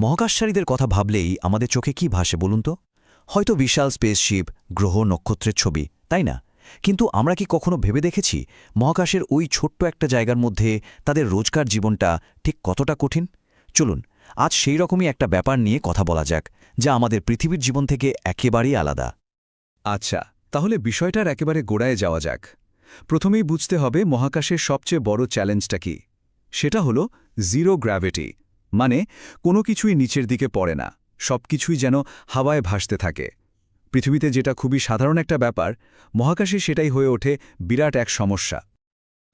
মহাকাশচারীদের কথা ভাবলেই আমাদের চোখে কি ভাসে বলুন তো? হয়তো বিশাল স্পেসশিপ, গ্রহ, নক্ষত্রের ছবি, তাই না? কিন্তু আমরা কি কখনো ভেবে দেখেছি মহাকাশের ওই ছোট্ট একটা জায়গার মধ্যে তাদের রোজকার জীবনটা ঠিক কতটা কঠিন? চলুন আজ সেই রকমই একটা ব্যাপার নিয়ে কথা বলা যাক, যা আমাদের পৃথিবীর জীবন থেকে একেবারেই আলাদা। আচ্ছা, তাহলে বিষয়টার একেবারে গোড়ায় যাওয়া যাক। প্রথমেই বুঝতে হবে মহাকাশের সবচেয়ে বড় চ্যালেঞ্জটা কি। সেটা হলো জিরো গ্র্যাভিটি, মানে কোনো কিছুই নিচের দিকে পড়ে না, সবকিছুই যেন হাওয়ায় ভাসতে থাকে। পৃথিবীতে যেটা খুবই সাধারণ একটা ব্যাপার, মহাকাশে সেটাই হয়ে ওঠে বিরাট এক সমস্যা।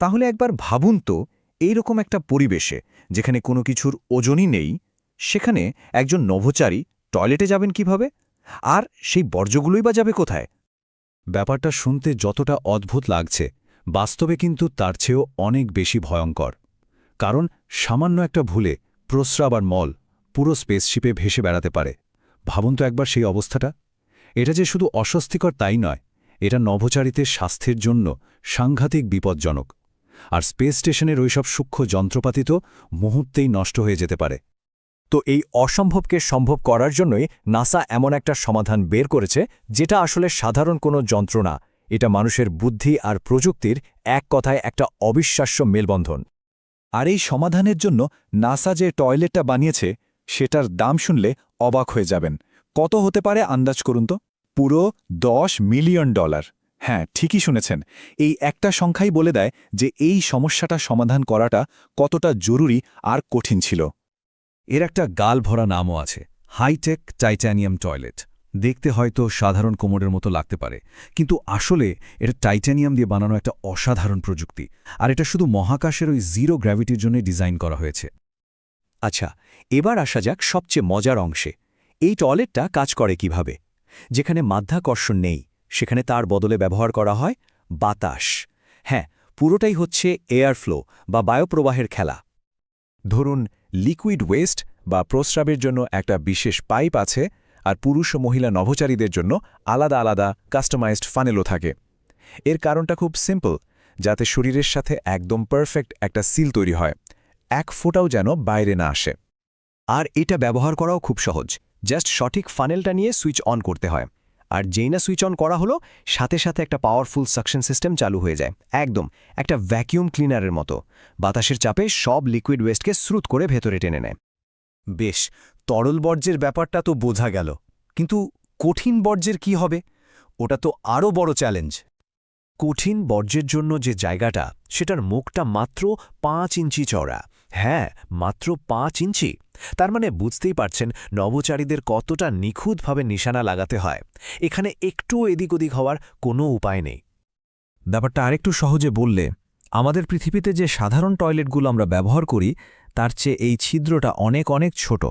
তাহলে একবার ভাবুন তো, এইরকম একটা পরিবেশে যেখানে কোনো কিছুর ওজনই নেই, সেখানে একজন নভোচারী টয়লেটে যাবেন কিভাবে? আর সেই বর্জ্যগুলোই বা যাবে কোথায়? ব্যাপারটা শুনতে যতটা অদ্ভুত লাগছে, বাস্তবে কিন্তু তার চেয়েও অনেক বেশি ভয়ঙ্কর। কারণ সামান্য একটা ভুলে প্রস্রাব আর মল পুরো স্পেসশিপে ভেসে বেড়াতে পারে। ভাবুন তো একবার সেই অবস্থাটা। এটা যে শুধু অস্বস্তিকর তাই নয়, এটা নভোচারীদের স্বাস্থ্যের জন্য সাংঘাতিক বিপজ্জনক। আর স্পেস স্টেশনের ওইসব সূক্ষ্ম যন্ত্রপাতি তো মুহূর্তেই নষ্ট হয়ে যেতে পারে। তো এই অসম্ভবকে সম্ভব করার জন্যই নাসা এমন একটা সমাধান বের করেছে, যেটা আসলে সাধারণ কোনো যন্ত্র না। এটা মানুষের বুদ্ধি আর প্রযুক্তির এক কথায় একটা অবিশ্বাস্য মেলবন্ধন। আর এই সমাধানের জন্য নাসা যে টয়লেটটা বানিয়েছে, সেটার দাম শুনলে অবাক হয়ে যাবেন। কত হতে পারে আন্দাজ করুন তো? পুরো $10 মিলিয়ন। হ্যাঁ, ঠিকই শুনেছেন। এই একটা সংখ্যাই বলে দেয় যে এই সমস্যাটা সমাধান করাটা কতটা জরুরি আর কঠিন ছিল। এর একটা গাল ভরা নামও আছে, হাইটেক টাইটানিয়াম টয়লেট। দেখতে হয়তো সাধারণ কোমরের মতো লাগতে পারে, কিন্তু আসলে এটা টাইটানিয়াম দিয়ে বানানো একটা অসাধারণ প্রযুক্তি। আর এটা শুধু মহাকাশের ওই জিরো গ্র্যাভিটির জন্য ডিজাইন করা হয়েছে। আচ্ছা, এবার আসা যাক সবচেয়ে মজার অংশে। এই টয়লেটটা কাজ করে কিভাবে? যেখানে মাধ্যাকর্ষণ নেই, সেখানে তার বদলে ব্যবহার করা হয় বাতাস। হ্যাঁ, পুরোটাই হচ্ছে এয়ার ফ্লো বা বায়ুপ্রবাহের খেলা। ধরুন, লিকুইড ওয়েস্ট বা প্রস্রাবের জন্য একটা বিশেষ পাইপ আছে, আর পুরুষ ও মহিলা নভোচারীদের জন্য আলাদা আলাদা কাস্টমাইজড ফানেলও থাকে। এর কারণটা খুব সিম্পল, যাতে শরীরের সাথে একদম পারফেক্ট একটা সিল তৈরি হয়, এক ফোঁটাও যেন বাইরে না আসে। আর এটা ব্যবহার করাও খুব সহজ। জাস্ট সঠিক ফানেলটা নিয়ে সুইচ অন করতে হয়। আর যেই না সুইচ অন করা হলো, সাথে সাথে একটা পাওয়ারফুল সাকশন সিস্টেম চালু হয়ে যায়, একদম একটা ভ্যাকিউম ক্লিনারের মতো। বাতাসের চাপে সব লিকুইড ওয়েস্টকে স্রুত করে ভেতরে টেনে নেয়। বেশ, তরল বর্জ্যের ব্যাপারটা তো বোঝা গেল, কিন্তু কঠিন বর্জ্যের কি হবে? ওটা তো আরও বড় চ্যালেঞ্জ। কঠিন বর্জ্যের জন্য যে জায়গাটা, সেটার মুখটা মাত্র 5 ইঞ্চি চওড়া। হ্যাঁ, মাত্র 5 ইঞ্চি। তার মানে বুঝতেই পারছেন নভোচারীদের কতটা নিখুঁতভাবে নিশানা লাগাতে হয়। এখানে একটু এদিক ওদিক হওয়ার কোনো উপায় নেই। ব্যাপারটা আরেকটু সহজে বললে, আমাদের পৃথিবীতে যে সাধারণ টয়লেটগুলো আমরা ব্যবহার করি, তার চেয়ে এই ছিদ্রটা অনেক অনেক ছোট।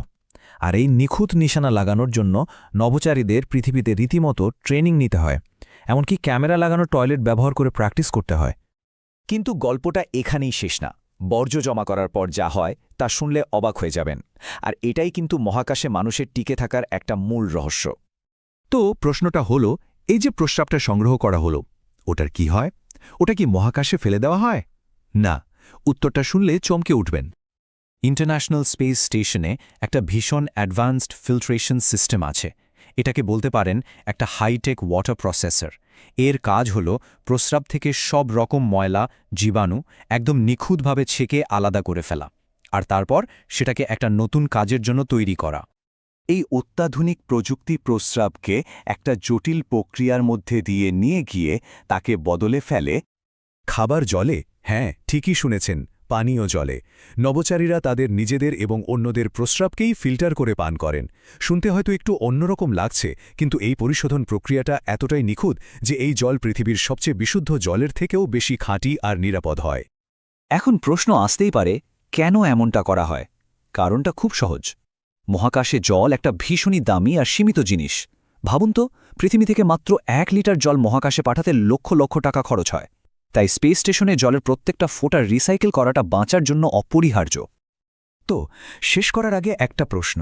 আর এই নিখুঁত নিশানা লাগানোর জন্য নভোচারীদের পৃথিবীতে রীতিমতো ট্রেনিং নিতে হয়। এমনকি ক্যামেরা লাগানো টয়লেট ব্যবহার করে প্র্যাকটিস করতে হয়। কিন্তু গল্পটা এখানেই শেষ না। বর্জ্য জমা করার পর যা হয় তা শুনলে অবাক হয়ে যাবেন। আর এটাই কিন্তু মহাকাশে মানুষের টিকে থাকার একটা মূল রহস্য। তো প্রশ্নটা হলো, এই যে প্রস্রাবটা সংগ্রহ করা হলো, ওটার কি হয়? ওটা কি মহাকাশে ফেলে দেওয়া হয়? না, উত্তরটা শুনলে চমকে উঠবেন। ইন্টারন্যাশনাল স্পেস স্টেশনে একটা ভীষণ অ্যাডভান্সড ফিল্ট্রেশন সিস্টেম আছে। এটাকে বলতে পারেন একটা হাইটেক ওয়াটার প্রসেসর। এর কাজ হল প্রস্রাব থেকে সব রকম ময়লা, জীবাণু একদম নিখুঁতভাবে ছেঁকে আলাদা করে ফেলা, আর তারপর সেটাকে একটা নতুন কাজের জন্য তৈরি করা। এই অত্যাধুনিক প্রযুক্তি প্রস্রাবকে একটা জটিল প্রক্রিয়ার মধ্যে দিয়ে নিয়ে গিয়ে তাকে বদলে ফেলে খাবার জলে। হ্যাঁ, ঠিকই শুনেছেন, পানীয় জলে। নভোচারীরা তাদের নিজেদের এবং অন্যদের প্রস্রাবকেই ফিল্টার করে পান করেন। শুনতে হয়তো একটু অন্যরকম লাগছে, কিন্তু এই পরিশোধন প্রক্রিয়াটা এতটাই নিখুঁত যে এই জল পৃথিবীর সবচেয়ে বিশুদ্ধ জলের থেকেও বেশি খাঁটি আর নিরাপদ হয়। এখন প্রশ্ন আসতেই পারে, কেন এমনটা করা হয়? কারণটা খুব সহজ। মহাকাশে জল একটা ভীষণই দামি আর সীমিত জিনিস। ভাবুন তো, পৃথিবী থেকে মাত্র 1 লিটার জল মহাকাশে পাঠাতে লক্ষ লক্ষ টাকা খরচ হয়। তাই স্পেস স্টেশনে জলের প্রত্যেকটা ফোঁটা রিসাইকেল করাটা বাঁচার জন্য অপরিহার্য। তো শেষ করার আগে একটা প্রশ্ন,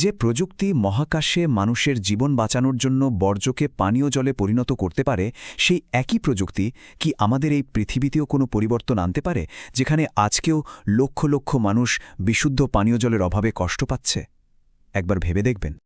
যে প্রযুক্তি মহাকাশে মানুষের জীবন বাঁচানোর জন্য বর্জ্যকে পানীয় জলে পরিণত করতে পারে, সেই একই প্রযুক্তি কি আমাদের এই পৃথিবীতেও কোনো পরিবর্তন আনতে পারে, যেখানে আজকেও লক্ষ লক্ষ মানুষ বিশুদ্ধ পানীয় জলের অভাবে কষ্ট পাচ্ছে? একবার ভেবে দেখবেন।